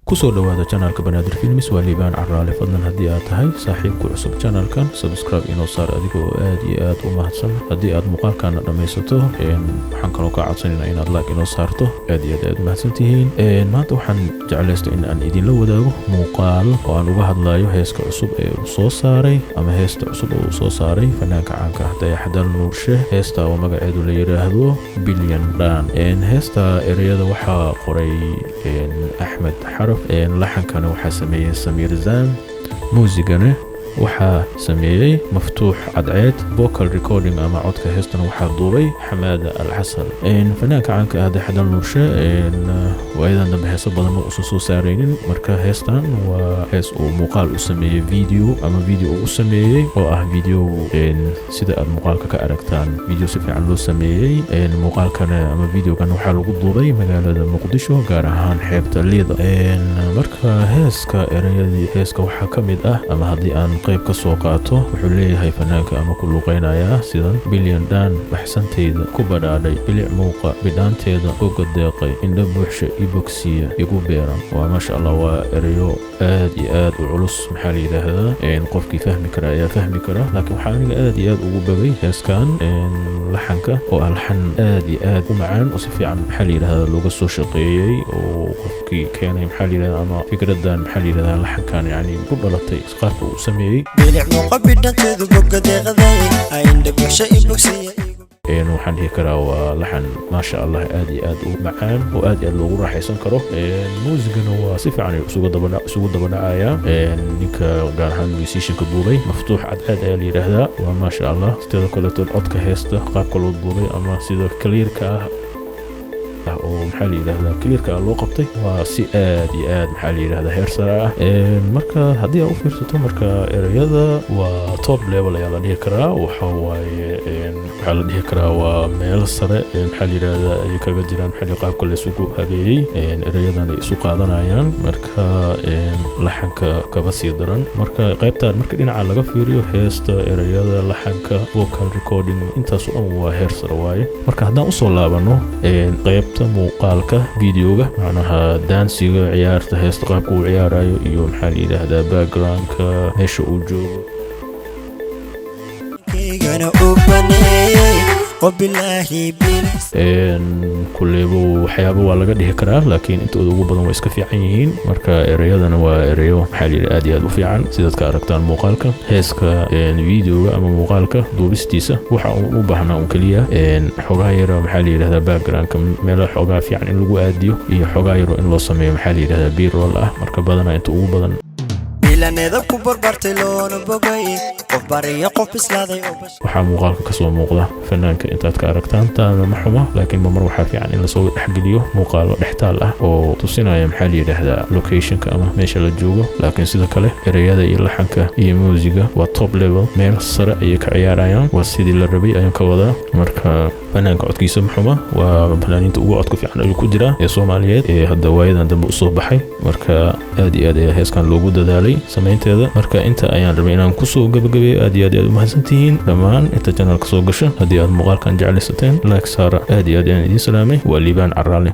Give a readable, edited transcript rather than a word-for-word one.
kusoo dhawaada channelka Banaadir Films waa liibaan carraale fadlan haddii aad tahay saaxiibku cusub channelkan subscribe inoo saar adigoo aad iyo aad u mahadsan haddii aad muuqaalkana dhammaysato waxaan kaloo ka codsanaynaa inaad like inoo saarto aad iyo aad mahadsantihiin maanta waxaan jeclaystay in aan idinla wadaago muuqaal oo aan uga hadlayo heeska cusub ee uu soo saaray ama heesta cusub oo uu soo saaray fanaanka caanka ah Dayaxdal Nuurshe heesta oo magaceedu la yiraahdo Billion Dan heesta ereyada waxaa qoray Ahmed Xaraf laxankana waxaa sameeyay Samiir Zaan muusigana waxaa sameeyay Maftuux Cadceed vocal recording ama codka heestana waxaa duubay Xamaada Alxasan fanaanka caanka ah Dayaxdal Nuurshe waayadan dambe heeso badan ma usan soo saaraynin marka heestan waa hees uu muuqaal u sameeyay video uu sameeyay oo ah video sida aad muuqaalka ka aragtaan video si fiican loo sameeyay muuqaalkana ama videogan waxaa lagu duubay magaalada Muqdisho gaar ahaan xeebta Liida marka heeska ereyadii heeska waxaa ka mid ah ama haddii aan qayb ka soo qaato wuxuu leeyahay fanaanka ama ku luuqeynaya sidan Billion Dan baxsanteeda ku badhaadhay bilic muuqa bidhaanteeda uga deeqay indha buuxsha ibogsiya igu beeran waa maasha Allah waa ereyo aad iyo aad u culus maxaa la yiraahdaa qofkii fahmi kara ayaa fahmi kara laakiin waxaa aniga aad iyo aad ugu bagay heeskan laxanka oo alxan aad iyo aad u macaan oo si fiican maxaa la yiraahdaa looga soo shaqeeyay oo qofkii keenay maxaa la yiraahdaa ama fikradan maxaa la yiraahdaa laxankan yani ku dhalatay qaabka uu sameeyay bilic muuqa bidhaanteeda uga deeqday indha buuxsha ibogsiya waxaan dhihi karaa waa laxan maasha Allah aad iyo aad u macaan oo aad iyo aad loogu raaxaysan karo muusigana waa si fiican isugu dabadhacaya ninka gaar ahaan musicianka duubay Maftuux Cadceed ayaa la yiraahdaa waa maasha Allah sidoo kale codka heesta qaabka loo duubay ama sida clearka oo maxaa la yiraahdaa clearka loo qabtay waa si aad iyo aad maxaa la yiraahdaa heer sare ah marka haddii aad u fiirsato marka ereyada waa top level ayaa la dhihi karaa waxa waaye waxaa la dhihi karaa waa meel sare maxaa la yiraahdaa ay kaga jiraan maxaa qaabka la isugu habeeyay ereyadan ay isu qaadanayaan marka laxanka kaba sii daran marka qaybtaan marka dhinaca laga fiiriyo heesta ereyada laxanka vocal recording intaas oo waa heer sare waaye marka haddaan u soo laabano qaybta muuqaalka videoga macnaha dansiga ciyaarta heesta qaabka uu ciyaarayo iyo maxaa la yiraahdaa backgroundka meesha uu joogo kulleebo waxyaabo waa laga dhihi karaa laakiin intooda ugu badan waa iska fiican yihiin marka ereyadana waa ereyo maxaa la yiraahdaa aad iyo aad u fiican sidaad ka aragtaan muuqaalka heeska videoga ama muuqaalka duubistiisa waxa uu u baahnaa un kaliya xogaa yar maxaa la yiraahdaa backgroundka meelo xogaa fiican in lagu aadiyo iyo xogaa yar in loo sameeyo maxaa la yiraahdaa b-roll ah marka badanaa inta ugu badan ilaneeda ku barbartay loona bogay qof bariyo qof islaaday waxaa muuqaalka ka soo muuqda fanaanka intaad ka aragtaan taana ma xuma laakiin mar waxaa fiican in la soo dhexgeliyo muuqaalo dhextaal ah oo tusinaya maxaa la yiraahdaa locationka ama meesha la joogo laakiin sidoo kale ereyada iyo laxanka iyo muusiga waa top level meel sare ayay ka ciyaarayaan waa sidii la rabay ayaan ka wadaa marka fanaanka codkiisa ma xuma waa fanaaniinta ugu codka fiican ayuu ku jiraa ee Soomaaliyeed ee hadda waayadan dambe u soo baxay marka aad iyo aad ayaa heeskan loogu dadaalay samaynteeda marka inta ayaan rabay inaan ku soo gabagabeeyo aad iyo aad u mahadsantihiin dhammaan inta channelka soo gasha haddii aad muuqaalkan jeclaysateen like saara aad iyo aad ayaan idin salaamay waa liibaan carraale